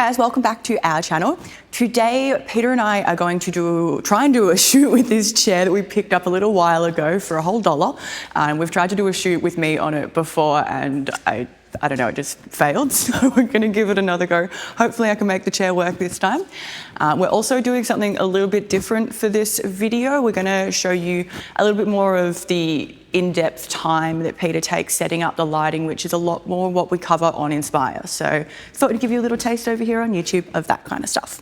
guys, welcome back to our channel. Today, Peter and I are going to try and do a shoot with this chair that we picked up a little while ago for a whole $1. We've tried to do a shoot with me on it before and I don't know, it just failed. So we're gonna give it another go. Hopefully I can make the chair work this time. We're also doing something a little bit different for this video. We're gonna show you a little bit more of the in-depth time that Peter takes setting up the lighting, which is a lot more what we cover on Inspire. So thought we'd give you a little taste over here on YouTube of that kind of stuff.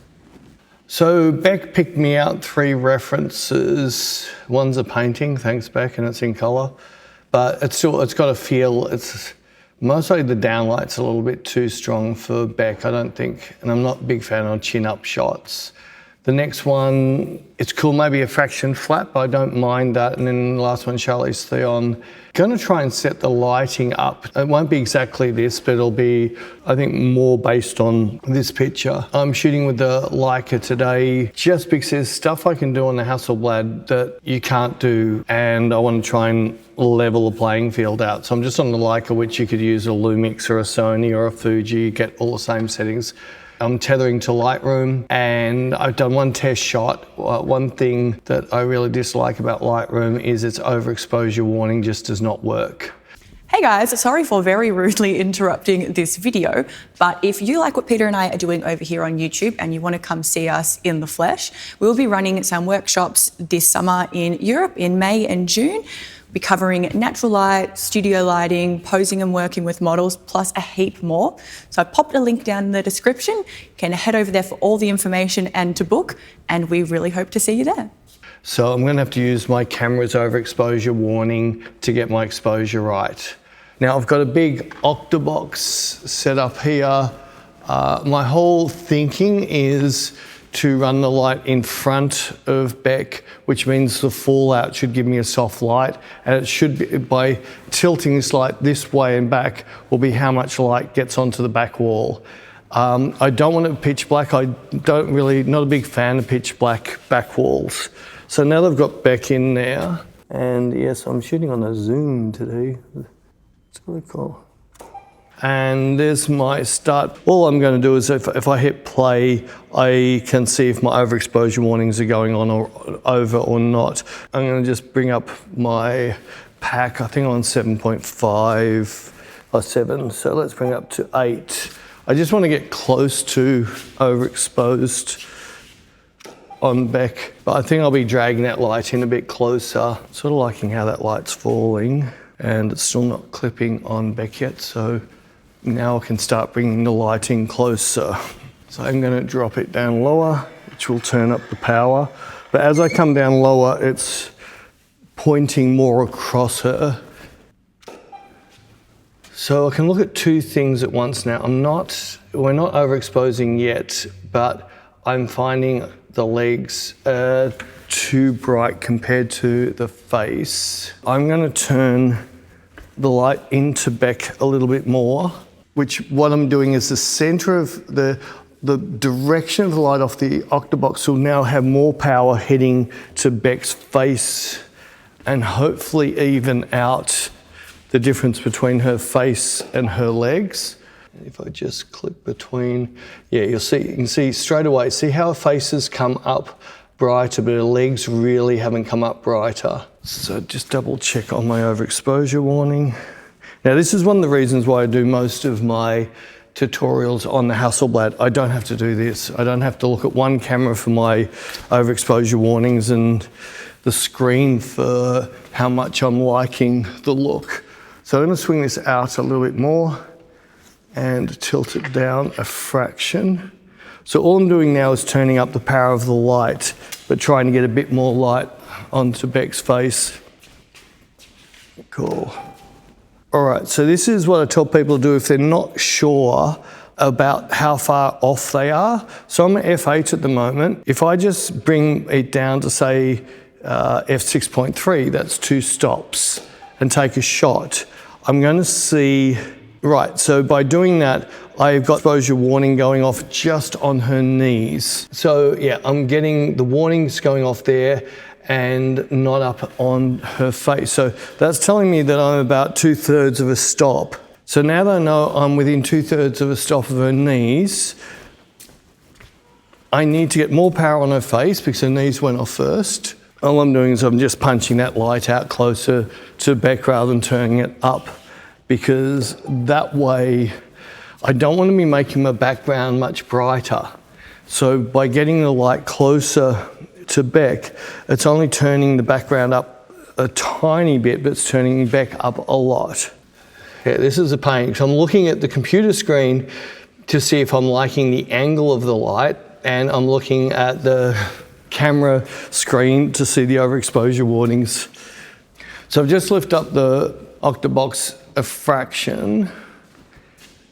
So Beck picked me out 3 references. One's a painting, thanks Beck, and it's in color. But it's got a feel, it's mostly the downlight's a little bit too strong for Beck, I don't think, and I'm not a big fan of chin-up shots. The next one, it's cool, maybe a fraction flat, but I don't mind that. And then the last one, Charlie's Theon. Gonna try and set the lighting up. It won't be exactly this, but it'll be, I think, more based on this picture. I'm shooting with the Leica today, just because there's stuff I can do on the Hasselblad that you can't do, and I want to try and level the playing field out. So I'm just on the Leica, which you could use a Lumix or a Sony or a Fuji, get all the same settings. I'm tethering to Lightroom, and I've done one test shot. One thing that I really dislike about Lightroom is its overexposure warning just does not work. Hey guys, sorry for very rudely interrupting this video, but if you like what Peter and I are doing over here on YouTube and you want to come see us in the flesh, we'll be running some workshops this summer in Europe in May and June. We'll be covering natural light, studio lighting, posing and working with models, plus a heap more. So I popped a link down in the description. You can head over there for all the information and to book, and we really hope to see you there. So I'm going to have to use my camera's overexposure warning to get my exposure right. Now I've got a big Octabox set up here. My whole thinking is to run the light in front of Beck, which means the fallout should give me a soft light, and it should be, by tilting this light this way and back, will be how much light gets onto the back wall. I don't want it pitch black. I don't really, not a big fan of pitch black back walls. So now that I've got Beck in there, and yes, I'm shooting on a zoom today. It's really cool. And there's my start. All I'm going to do is if I hit play, I can see if my overexposure warnings are going on or over or not. I'm going to just bring up my pack. I think I'm on 7.5 or 7. So let's bring it up to 8. I just want to get close to overexposed on Beck, but I think I'll be dragging that light in a bit closer. Sort of liking how that light's falling, and it's still not clipping on Beck yet, so now I can start bringing the lighting closer. So I'm going to drop it down lower, which will turn up the power. But as I come down lower, it's pointing more across her. So I can look at 2 things at once now. We're not overexposing yet, but I'm finding the legs are too bright compared to the face. I'm going to turn the light into Beck a little bit more, which what I'm doing is the center of the direction of the light off the Octabox will now have more power heading to Beck's face, and hopefully even out the difference between her face and her legs. If I just click between, yeah, you can see straight away, see how her faces come up brighter, but her legs really haven't come up brighter. So just double check on my overexposure warning. Now this is one of the reasons why I do most of my tutorials on the Hasselblad. I don't have to do this. I don't have to look at one camera for my overexposure warnings and the screen for how much I'm liking the look. So I'm going to swing this out a little bit more and tilt it down a fraction. So all I'm doing now is turning up the power of the light, but trying to get a bit more light onto Beck's face. Cool. All right, so this is what I tell people to do if they're not sure about how far off they are. So I'm at F8 at the moment. If I just bring it down to say F6.3, that's 2 stops, and take a shot, I'm going to see, right, so by doing that, I've got exposure warning going off just on her knees. So yeah, I'm getting the warnings going off there and not up on her face. So that's telling me that I'm about 2/3 of a stop. So now that I know I'm within 2/3 of a stop of her knees, I need to get more power on her face because her knees went off first. All I'm doing is I'm just punching that light out closer to Beck rather than turning it up, because that way I don't want to be making my background much brighter. So by getting the light closer to Beck, it's only turning the background up a tiny bit, but it's turning Beck up a lot. Yeah, this is a pain. So I'm looking at the computer screen to see if I'm liking the angle of the light, and I'm looking at the camera screen to see the overexposure warnings. So I've just lifted up the Octabox a fraction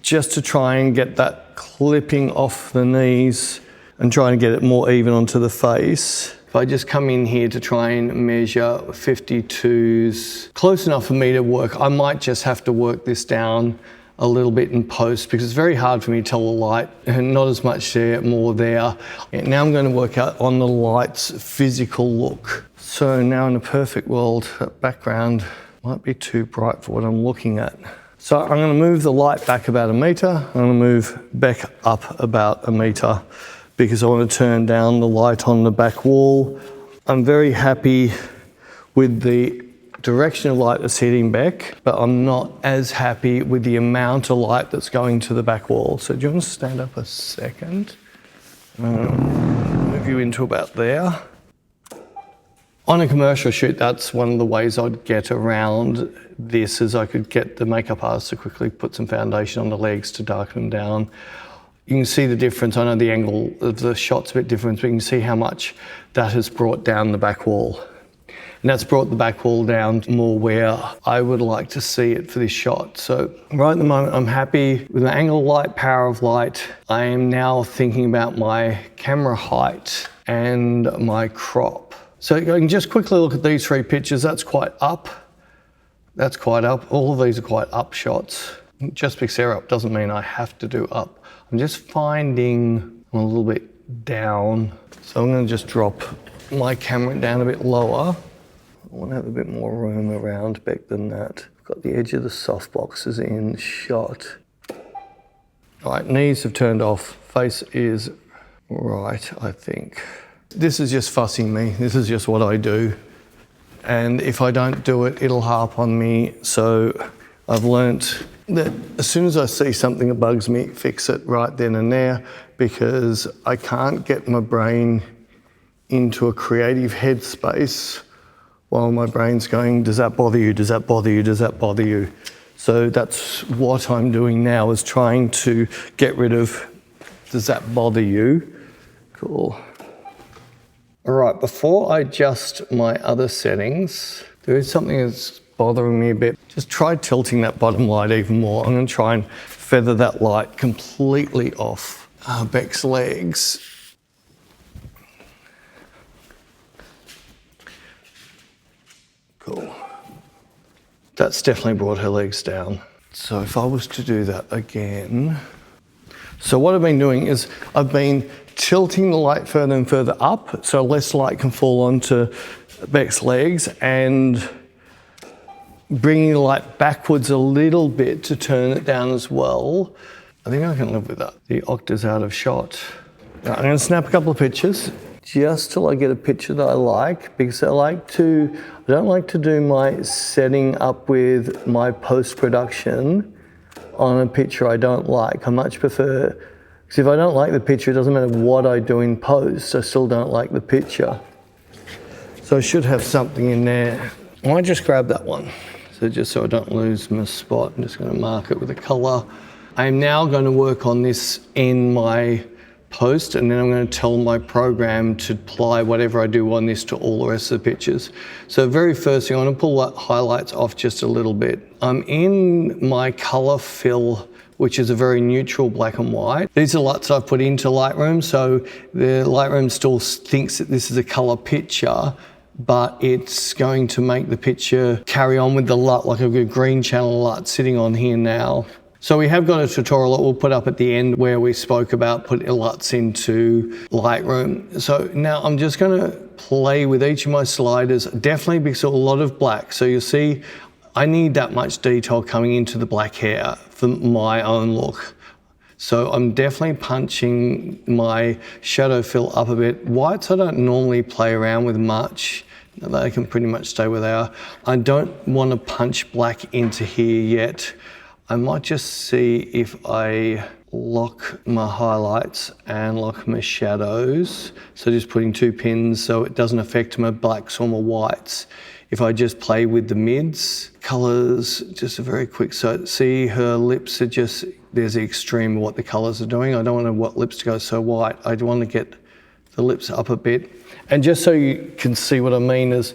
just to try and get that clipping off the knees and trying to get it more even onto the face. If I just come in here to try and measure 52s, close enough for me to work, I might just have to work this down a little bit in post because it's very hard for me to tell the light, and not as much there, more there. And now I'm going to work out on the light's physical look. So now in a perfect world, that background might be too bright for what I'm looking at. So I'm going to move the light back about 1 meter. I'm going to move Beck up about 1 meter because I want to turn down the light on the back wall. I'm very happy with the direction of light that's hitting Beck, but I'm not as happy with the amount of light that's going to the back wall. So do you want to stand up a second? Move you into about there. On a commercial shoot, that's one of the ways I'd get around this, is I could get the makeup artist to quickly put some foundation on the legs to darken them down. You can see the difference. I know the angle of the shot's a bit different, but you can see how much that has brought down the back wall. And that's brought the back wall down more where I would like to see it for this shot. So right at the moment, I'm happy with the angle of light, power of light. I am now thinking about my camera height and my crop. So I can just quickly look at these 3 pictures. That's quite up. That's quite up. All of these are quite up shots. Just because they're up doesn't mean I have to do up. I'm just finding I'm a little bit down. So I'm going to just drop my camera down a bit lower. I want to have a bit more room around Beck than that. I've got the edge of the softboxes in shot. All right, knees have turned off. Face is right, I think. This is just fussing me. This is just what I do. And if I don't do it, it'll harp on me. So I've learnt that as soon as I see something that bugs me, fix it right then and there, because I can't get my brain into a creative headspace while my brain's going, does that bother you? Does that bother you? Does that bother you? So that's what I'm doing now, is trying to get rid of, does that bother you? Cool. All right, before I adjust my other settings, there is something that's bothering me a bit. Just try tilting that bottom light even more. I'm going to try and feather that light completely off Beck's legs. Cool. That's definitely brought her legs down. So if I was to do that again. So what I've been doing is I've been tilting the light further and further up so less light can fall onto Beck's legs, and bringing the light backwards a little bit to turn it down as well. I think I can live with that. The Octa's out of shot. Now, I'm going to snap a couple of pictures just till I get a picture that I like, because I don't like to do my setting up with my post-production on a picture I don't like. I much prefer, because if I don't like the picture, it doesn't matter what I do in post, I still don't like the picture. So I should have something in there. I might just grab that one. So just so I don't lose my spot, I'm just going to mark it with a colour. I'm now going to work on this in my post, and then I'm going to tell my program to apply whatever I do on this to all the rest of the pictures. So very first thing, I want to pull that highlights off just a little bit. I'm in my colour fill, which is a very neutral black and white. These are lights I've put into Lightroom, so the Lightroom still thinks that this is a colour picture, but it's going to make the picture carry on with the LUT, like I've got a green channel LUT sitting on here now. So we have got a tutorial that we'll put up at the end where we spoke about putting LUTs into Lightroom. So now I'm just going to play with each of my sliders, definitely because of a lot of black. So you'll see I need that much detail coming into the black hair for my own look. So I'm definitely punching my shadow fill up a bit. Whites I don't normally play around with much. They can pretty much stay where they are. I don't want to punch black into here yet. I might just see if I lock my highlights and lock my shadows. So just putting 2 pins so it doesn't affect my blacks or my whites. If I just play with the mids, colors, just a very quick, so see her lips are just, there's the extreme of what the colors are doing. I don't want lips to go so white. I want to get the lips up a bit. And just so you can see what I mean is,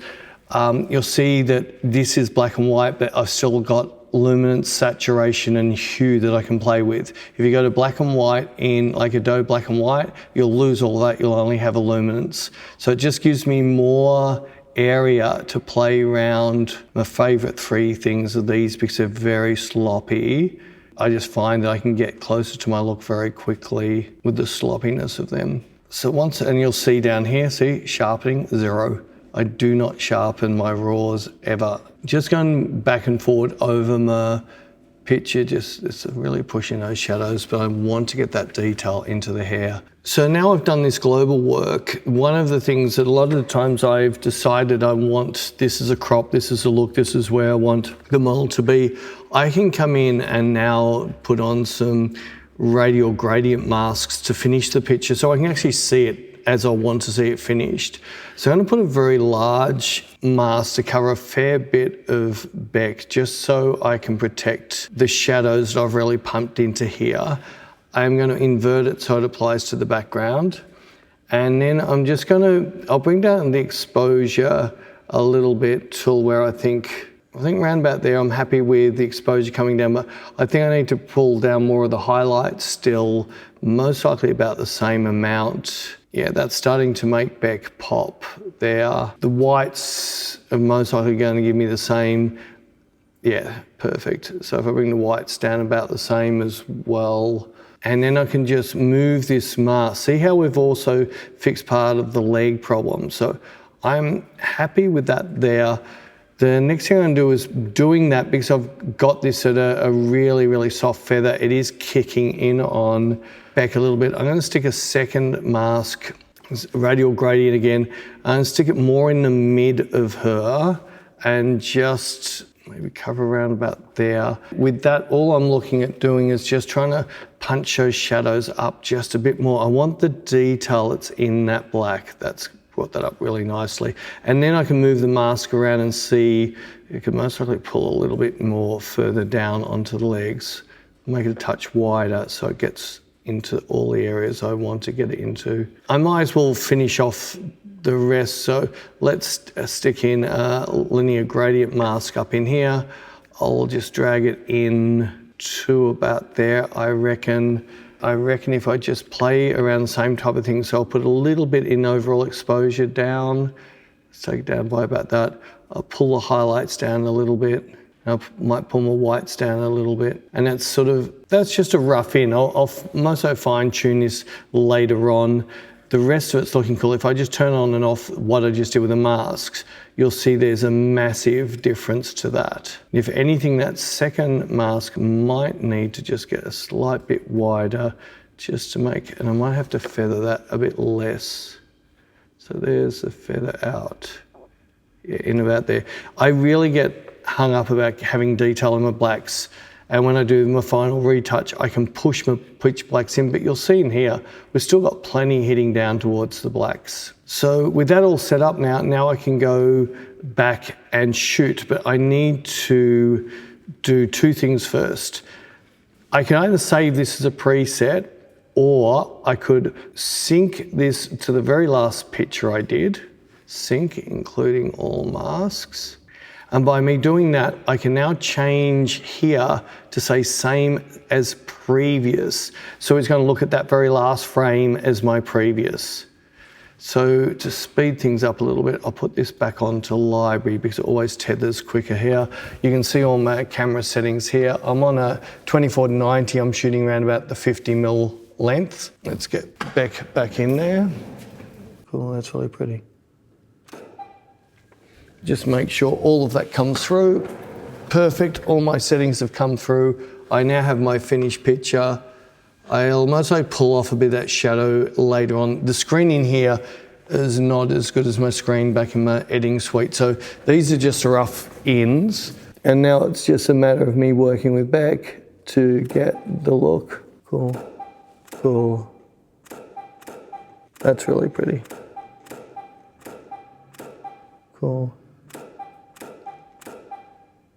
you'll see that this is black and white, but I've still got luminance, saturation and hue that I can play with. If you go to black and white in like Adobe black and white, you'll lose all that, you'll only have a luminance. So it just gives me more area to play around. My favorite 3 things are these because they're very sloppy. I just find that I can get closer to my look very quickly with the sloppiness of them. So once, and you'll see down here, see, sharpening, 0. I do not sharpen my raws ever. Just going back and forward over my picture, just it's really pushing those shadows, but I want to get that detail into the hair. So now I've done this global work, one of the things that a lot of the times I've decided I want, this is a crop, this is a look, this is where I want the model to be, I can come in and now put on some radial gradient masks to finish the picture so I can actually see it as I want to see it finished. So I'm going to put a very large mask to cover a fair bit of Beck just so I can protect the shadows that I've really pumped into here. I'm going to invert it so it applies to the background. And then I'm just going to, I'll bring down the exposure a little bit till where I think around about there I'm happy with the exposure coming down, but I think I need to pull down more of the highlights still, most likely about the same amount. Yeah, that's starting to make Beck pop there. The whites are most likely going to give me the same. Yeah, perfect. So if I bring the whites down about the same as well, and then I can just move this mask. See how we've also fixed part of the leg problem. So I'm happy with that there. The next thing I'm going to do is doing that because I've got this at a really, really soft feather. It is kicking in on Beck a little bit. I'm going to stick a second mask, radial gradient again, and stick it more in the mid of her and just maybe cover around about there. With that, all I'm looking at doing is just trying to punch those shadows up just a bit more. I want the detail that's in that black. That's brought that up really nicely. And then I can move the mask around and see, you can most likely pull a little bit more further down onto the legs, make it a touch wider so it gets into all the areas I want to get it into. I might as well finish off the rest. So let's stick in a linear gradient mask up in here. I'll just drag it in to about there, I reckon. If I just play around the same type of thing, so I'll put a little bit in overall exposure down, let's take it down by about that. I'll pull the highlights down a little bit. I might pull my whites down a little bit. And that's just a rough in. I'll mostly fine tune this later on. The rest of it's looking cool. If I just turn on and off what I just did with the masks, you'll see there's a massive difference to that. If anything, that second mask might need to just get a slight bit wider just to make, and I might have to feather that a bit less. So there's the feather out, yeah, in about there. I really get hung up about having detail in my blacks. And when I do my final retouch, I can push my pitch blacks in, but you'll see in here, we've still got plenty hitting down towards the blacks. So with that all set up now I can go back and shoot, but I need to do 2 things first. I can either save this as a preset, or I could sync this to the very last picture I did, sync including all masks. And by me doing that, I can now change here to say same as previous. So it's going to look at that very last frame as my previous. So to speed things up a little bit, I'll put this back onto library because it always tethers quicker here. You can see all my camera settings here. I'm on a 24-90, I'm shooting around about the 50mm length. Let's get back in there. Cool, that's really pretty. Just make sure all of that comes through. Perfect, all my settings have come through. I now have my finished picture. I'll mostly pull off a bit of that shadow later on. The screen in here is not as good as my screen back in my editing suite. So these are just rough ends. And now it's just a matter of me working with Beck to get the look. Cool, cool. That's really pretty. Cool.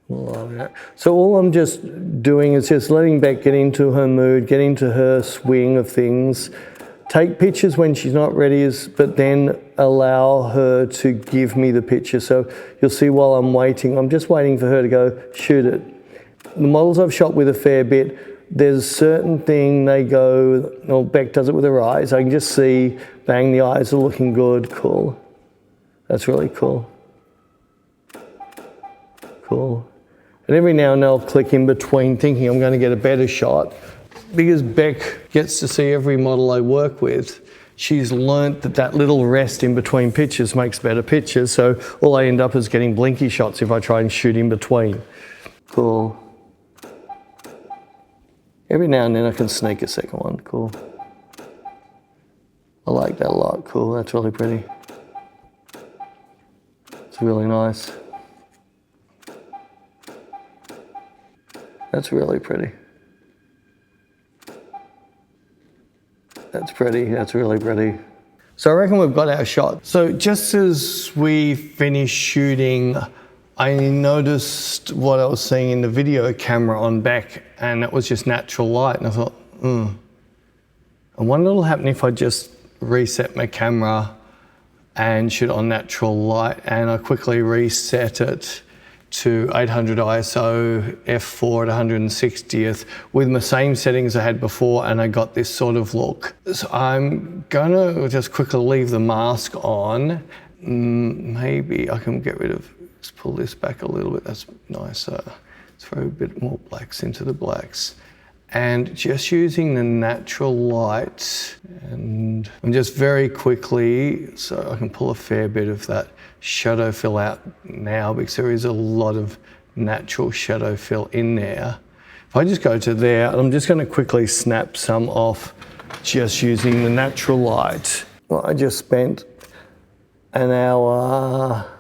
Love that. So all I'm just doing is just letting Beck get into her mood, get into her swing of things, take pictures when she's not ready, but then allow her to give me the picture. So you'll see while I'm waiting, I'm just waiting for her to go, shoot it. The models I've shot with a fair bit, there's a certain thing they go, well, Beck does it with her eyes. I can just see, bang, the eyes are looking good, cool. That's really cool. Cool. And every now and then I'll click in between thinking I'm going to get a better shot. Because Beck gets to see every model I work with, she's learnt that that little rest in between pictures makes better pictures. So all I end up is getting blinky shots if I try and shoot in between. Cool. Every now and then I can sneak a second one. Cool. I like that a lot. Cool. That's really pretty. It's really nice. That's really pretty. That's pretty, that's really pretty. So I reckon we've got our shot. So just as we finished shooting, I noticed what I was seeing in the video camera on Beck, and it was just natural light. And I thought, I wonder what'll happen if I just reset my camera and shoot on natural light. And I quickly reset it to 800 ISO, f4 at 160th with my same settings I had before, and I got this sort of look. So I'm gonna just quickly leave the mask on. Maybe I can get rid of, let's pull this back a little bit, that's nicer. Let's throw a bit more blacks into the blacks. And just using the natural light, and I'm just very quickly, so I can pull a fair bit of that shadow fill out now because there is a lot of natural shadow fill in there. If I just go to there, I'm just going to quickly snap some off just using the natural light. Well, I just spent an hour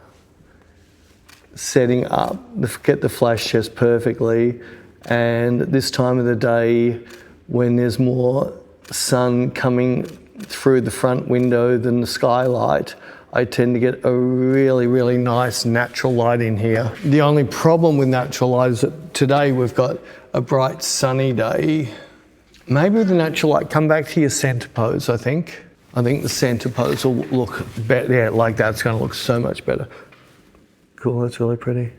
setting up, get the flash just perfectly, and at this time of the day when there's more sun coming through the front window than the skylight, I tend to get a really, really nice natural light in here. The only problem with natural light is that today we've got a bright sunny day. Maybe with the natural light, come back to your center pose, I think. I think the center pose will look better. Yeah, like that, it's gonna look so much better. Cool, that's really pretty.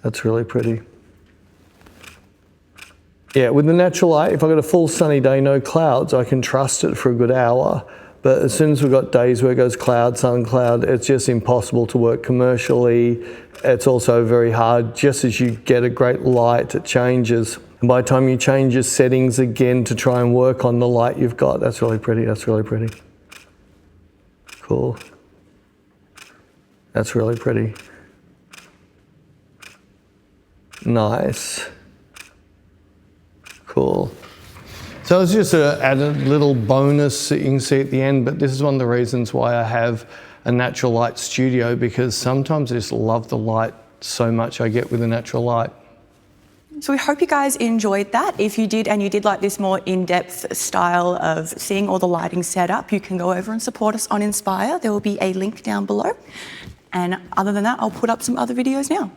That's really pretty. Yeah, with the natural light, if I've got a full sunny day, no clouds, I can trust it for a good hour. But as soon as we've got days where it goes cloud, sun, cloud, it's just impossible to work commercially. It's also very hard. Just as you get a great light, it changes. And by the time you change your settings again to try and work on the light you've got, that's really pretty, that's really pretty. Cool. That's really pretty. Nice. Cool. So it's just an added little bonus that you can see at the end, but this is one of the reasons why I have a natural light studio, because sometimes I just love the light so much I get with a natural light. So we hope you guys enjoyed that. If you did, and you did like this more in-depth style of seeing all the lighting set up, you can go over and support us on Inspire. There will be a link down below. And other than that, I'll put up some other videos now.